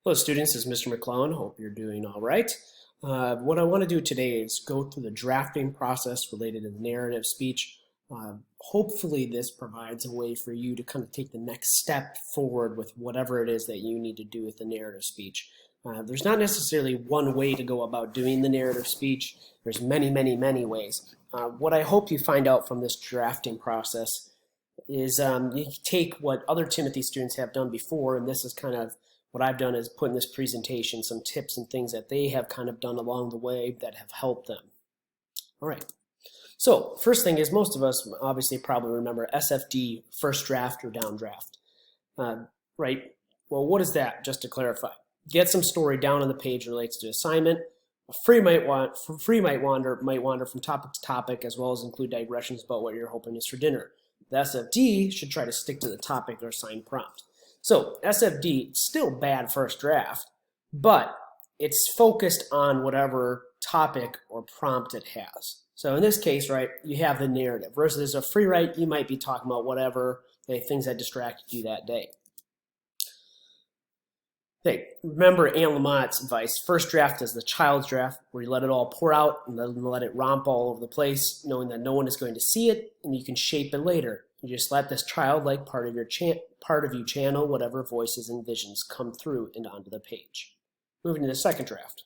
Hello students, this is Mr. McClellan. Hope you're doing all right. What I want to do today is go through the drafting process related to narrative speech. Hopefully this provides a way for you to kind of take the next step forward with whatever it is that you need to do with the narrative speech. There's not necessarily one way to go about doing the narrative speech. There's many ways. What I hope you find out from this drafting process is you take what other Timothy students have done before, and this is kind of what I've done is put in this presentation some tips and things that they have kind of done along the way that have helped them. All right. So first thing is, most of us obviously probably remember SFD, first draft or down draft, right? Well, what is that? Just to clarify, get some story down on the page relates to assignment. A free might wander from topic to topic, as well as include digressions about what you're hoping is for dinner. The SFD should try to stick to the topic or assigned prompt. So SFD, still bad first draft, but it's focused on whatever topic or prompt it has. So in this case, right, you have the narrative versus a free write. You might be talking about whatever things that distracted you that day. Hey, remember Anne Lamott's advice, first draft is the child's draft, where you let it all pour out and then let it romp all over the place, knowing that no one is going to see it and you can shape it later. You just let this childlike part of you channel whatever voices and visions come through and onto the page. Moving to the second draft.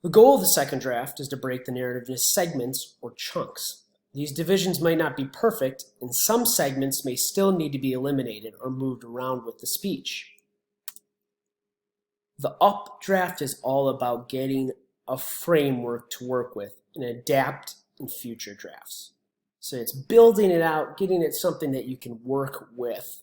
The goal of the second draft is to break the narrative into segments or chunks. These divisions might not be perfect, and some segments may still need to be eliminated or moved around with the speech. The updraft is all about getting a framework to work with and adapt in future drafts. So it's building it out, getting it something that you can work with.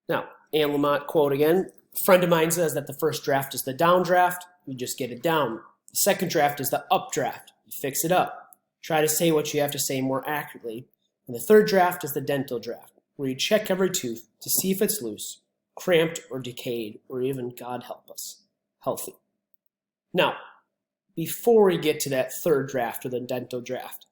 Now, Anne Lamott quote again, a friend of mine says that the first draft is the down draft, you just get it down. The second draft is the updraft, you fix it up. Try to say what you have to say more accurately. And the third draft is the dental draft, where you check every tooth to see if it's loose, cramped or decayed, or even, God help us, healthy. Now, before we get to that third draft or the dental draft,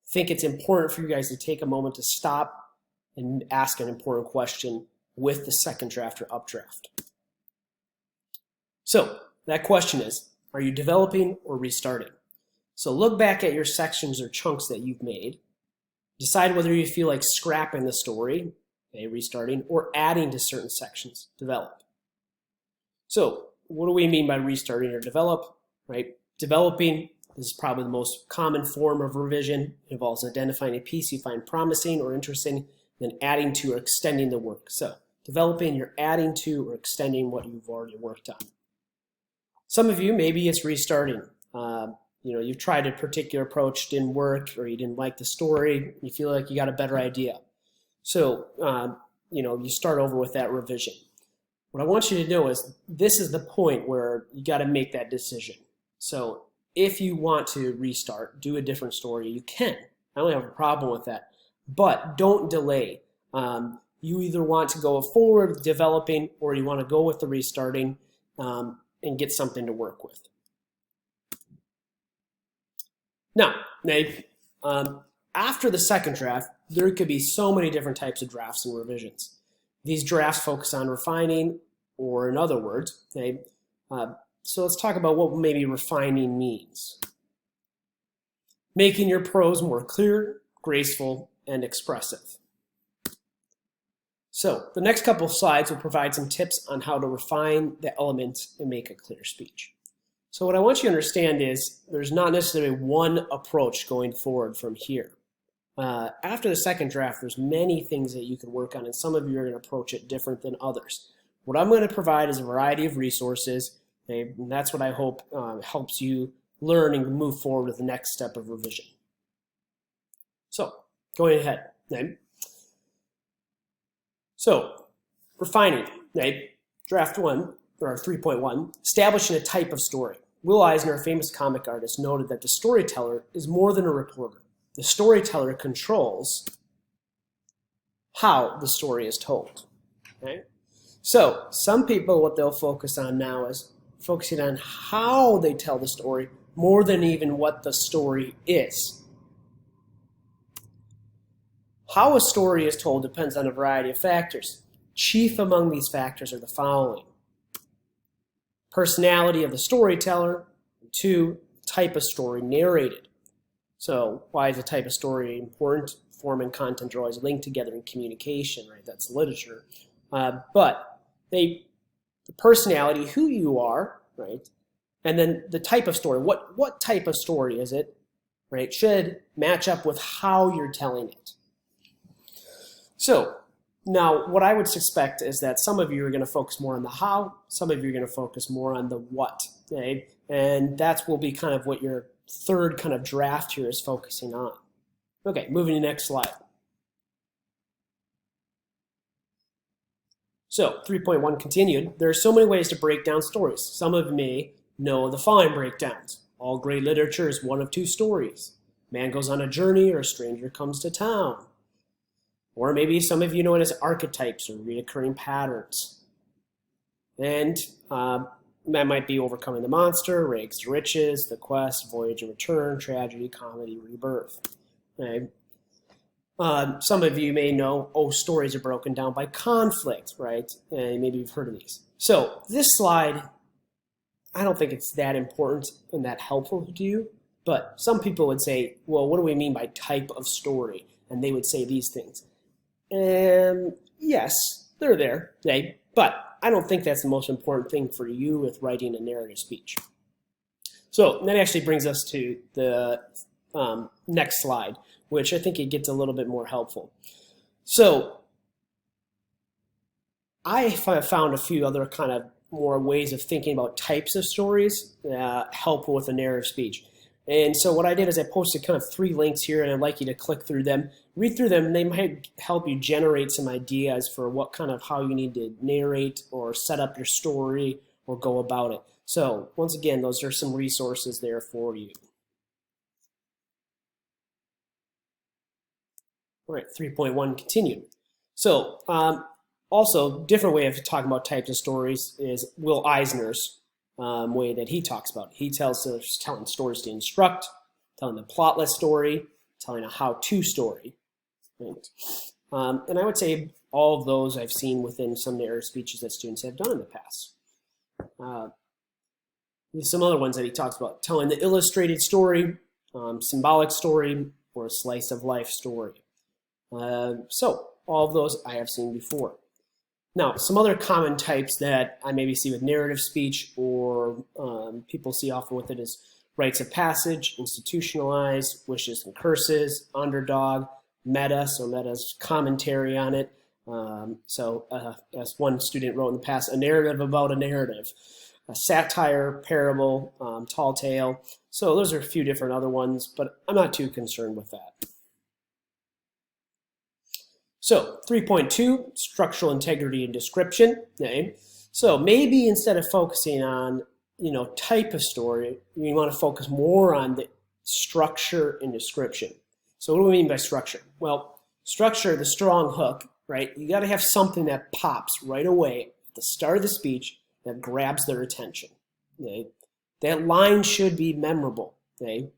I think it's important for you guys to take a moment to stop and ask an important question with the second draft or updraft. So that question is, are you developing or restarting? So look back at your sections or chunks that you've made. Decide whether you feel like scrapping the story, okay, restarting, or adding to certain sections, develop. So what do we mean by restarting or develop, right? Developing, this is probably the most common form of revision. It involves identifying a piece you find promising or interesting, then adding to or extending the work. So developing, you're adding to or extending what you've already worked on. Some of you, maybe it's restarting. You've tried a particular approach, didn't work, or you didn't like the story, you feel like you got a better idea. So, you start over with that revision. What I want you to know is this is the point where you got to make that decision. So if you want to restart, do a different story, you can. I don't have a problem with that. But don't delay. You either want to go forward developing or you want to go with the restarting and get something to work with. Now, after the second draft, there could be so many different types of drafts and revisions. These drafts focus on refining, or in other words, so let's talk about what maybe refining means. Making your prose more clear, graceful, and expressive. So the next couple of slides will provide some tips on how to refine the elements and make a clear speech. So what I want you to understand is there's not necessarily one approach going forward from here. After the second draft, there's many things that you can work on, and some of you are going to approach it different than others. What I'm going to provide is a variety of resources, and that's what I hope helps you learn and move forward with the next step of revision. So, going ahead. So, refining. Draft 1, or 3.1, establishing a type of story. Will Eisner, a famous comic artist, noted that the storyteller is more than a reporter. The storyteller controls how the story is told. Okay? So some people, what they'll focus on now is focusing on how they tell the story more than even what the story is. How a story is told depends on a variety of factors. Chief among these factors are the following: personality of the storyteller, and 2, type of story narrated. So why is a type of story important? Form and content are always linked together in communication, right? That's literature. But the personality, who you are, right? And then the type of story, what type of story is it, right? Should match up with how you're telling it. So now what I would suspect is that some of you are going to focus more on the how, some of you are going to focus more on the what, okay? And that will be kind of what your third kind of draft here is focusing on. Okay, moving to the next slide. So 3.1 continued. There are so many ways to break down stories. Some of you may know the following breakdowns. All great literature is one of 2 stories. Man goes on a journey, or a stranger comes to town. Or maybe some of you know it as archetypes or reoccurring patterns. And that might be overcoming the monster, rags to riches, the quest, voyage and return, tragedy, comedy, rebirth. Okay. Some of you may know, stories are broken down by conflict, right? And maybe you've heard of these. So this slide, I don't think it's that important and that helpful to you, but some people would say, well, what do we mean by type of story? And they would say these things. And yes, they're there, okay? But I don't think that's the most important thing for you with writing a narrative speech. So that actually brings us to the next slide, which I think it gets a little bit more helpful. So I found a few other kind of more ways of thinking about types of stories helpful with a narrative speech. And so what I did is I posted kind of 3 links here, and I'd like you to click through them, read through them, and they might help you generate some ideas for what kind of how you need to narrate or set up your story or go about it. So once again, those are some resources there for you. All right, 3.1 continued. So also, different way of talking about types of stories is Will Eisner's way that he talks about it. He tells us telling stories to instruct, telling a plotless story, telling a how-to story. Right? And I would say all of those I've seen within some narrative speeches that students have done in the past. There's some other ones that he talks about: telling the illustrated story, symbolic story, or a slice of life story. So all of those I have seen before. Now, some other common types that I maybe see with narrative speech or people see often with it is rites of passage, institutionalized, wishes and curses, underdog, meta, so meta's commentary on it. As one student wrote in the past, a narrative about a narrative, a satire, parable, tall tale. So those are a few different other ones, but I'm not too concerned with that. So 3.2, structural integrity and description. Okay. So maybe instead of focusing on type of story, you want to focus more on the structure and description. So what do we mean by structure? Well, structure, the strong hook, right? You got to have something that pops right away at the start of the speech that grabs their attention. Okay. That line should be memorable. Okay.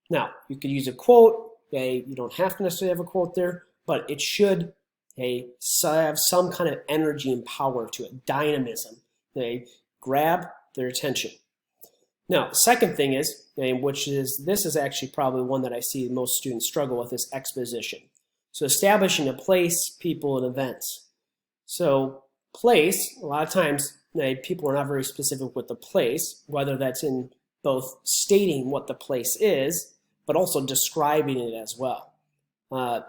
Now, you could use a quote. Okay. You don't have to necessarily have a quote there, but it should have some kind of energy and power to it, dynamism. Okay, grab their attention. Now, the second thing is, this is actually probably one that I see most students struggle with, is exposition. So establishing a place, people, and events. So place, a lot of times people are not very specific with the place, whether that's in both stating what the place is, but also describing it as well.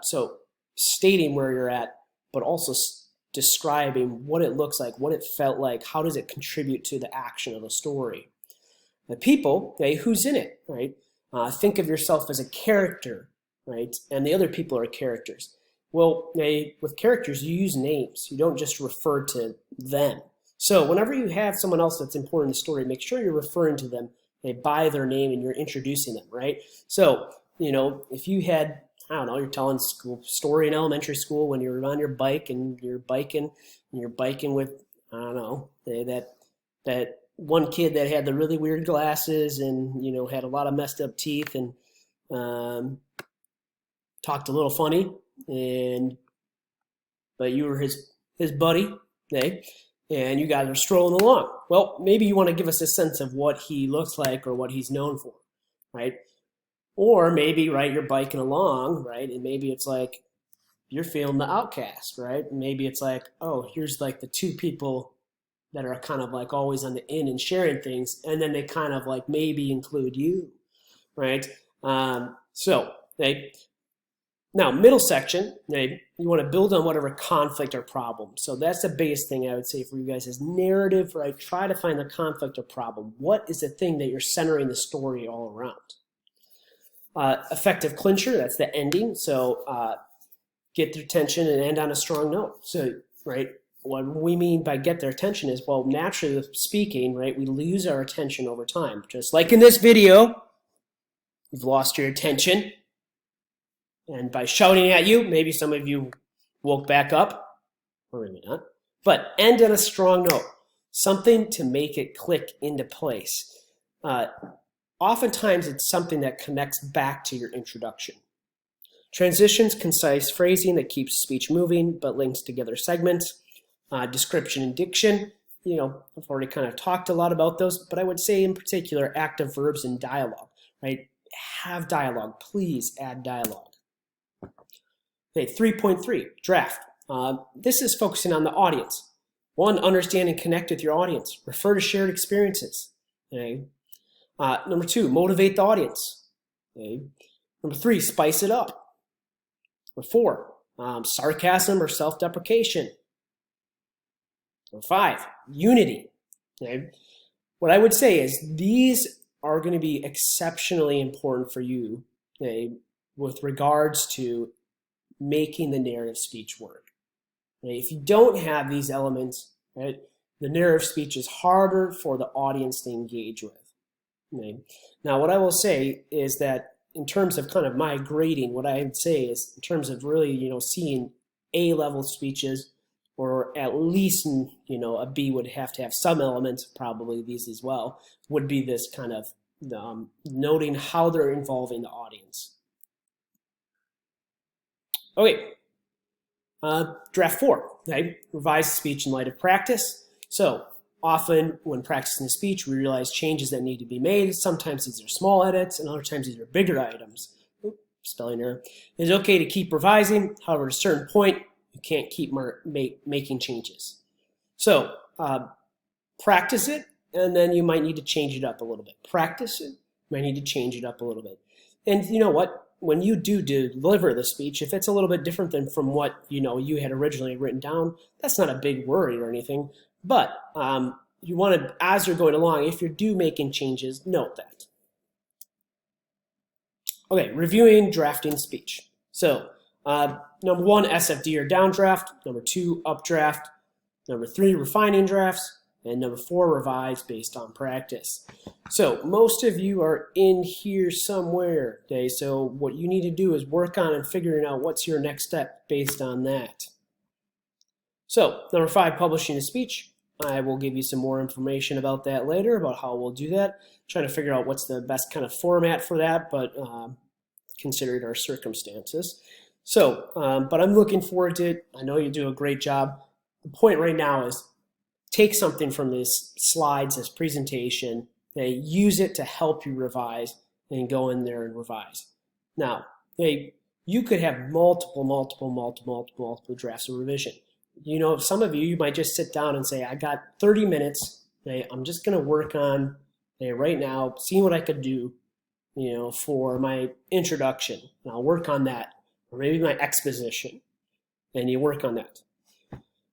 So stating where you're at, but also describing what it looks like, what it felt like, how does it contribute to the action of the story. The people, who's in it, right? Think of yourself as a character, right? And the other people are characters. Well, with characters, you use names. You don't just refer to them. So whenever you have someone else that's important in the story, make sure you're referring to them by their name and you're introducing them, right? So, if you had, I don't know, you're telling a story in elementary school when you're on your bike and you're biking with, I don't know, that one kid that had the really weird glasses and, had a lot of messed up teeth and talked a little funny, but you were his his buddy, okay? And you guys are strolling along. Well, maybe you want to give us a sense of what he looks like or what he's known for, right? Or maybe, right, you're biking along, right? And maybe it's like you're feeling the outcast, right? Maybe it's like, oh, here's like the two people that are kind of like always on the in and sharing things, and then they kind of like maybe include you, right? Now, middle section, you want to build on whatever conflict or problem. So that's the biggest thing I would say for you guys is narrative, right? Try to find the conflict or problem. What is the thing that you're centering the story all around? Effective clincher, that's the ending. So get their attention and end on a strong note. So, right, what we mean by get their attention is, well, naturally with speaking, right, we lose our attention over time. Just like in this video, you've lost your attention. And by shouting at you, maybe some of you woke back up, or maybe not. But end on a strong note, something to make it click into place. Oftentimes, it's something that connects back to your introduction. Transitions, concise phrasing that keeps speech moving but links together segments. Description and diction, I've already kind of talked a lot about those, but I would say in particular active verbs and dialogue, right? Have dialogue, please add dialogue. Okay, 3.3, draft. This is focusing on the audience. 1, understand and connect with your audience. Refer to shared experiences. Okay. Number 2, motivate the audience. Okay. Number 3, spice it up. Number 4, sarcasm or self-deprecation. Number 5, unity. Okay. What I would say is these are going to be exceptionally important for you, okay, with regards to making the narrative speech work. Okay. If you don't have these elements, right, the narrative speech is harder for the audience to engage with. Okay. Now, what I will say is that in terms of kind of my grading, what I would say is in terms of really, seeing A-level speeches, or at least, a B would have to have some elements, probably these as well, would be this kind of noting how they're involving the audience. Okay, draft 4, right? Revise the speech in light of practice. So often when practicing the speech, we realize changes that need to be made. Sometimes these are small edits, and other times these are bigger items. Oops, spelling error. It's okay to keep revising. However, at a certain point, you can't keep making changes. So practice it, and then you might need to change it up a little bit. Practice it, you might need to change it up a little bit. And you know what? When you do deliver the speech, if it's a little bit different than from what you had originally written down, that's not a big worry or anything. But you want to, as you're going along, if you're making changes, note that. Okay, reviewing drafting speech. So number 1, SFD or downdraft. Number 2, updraft. Number 3, refining drafts. And number 4, revise based on practice. So most of you are in here somewhere, okay? So what you need to do is work on and figuring out what's your next step based on that. So number 5, publishing a speech. I will give you some more information about that later, about how we'll do that. Trying to figure out what's the best kind of format for that, but considering our circumstances. So, but I'm looking forward to it. I know you do a great job. The point right now is take something from these slides, this presentation, use it to help you revise, and go in there and revise. Now, you could have multiple drafts of revision. Some of you might just sit down and say, I got 30 minutes. I'm just going to work on right now, seeing what I could do, for my introduction. And I'll work on that, or maybe my exposition, and you work on that.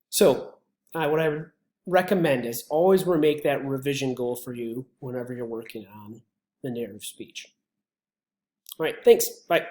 So what I would recommend is always make that revision goal for you whenever you're working on the narrative speech. All right, thanks. Bye.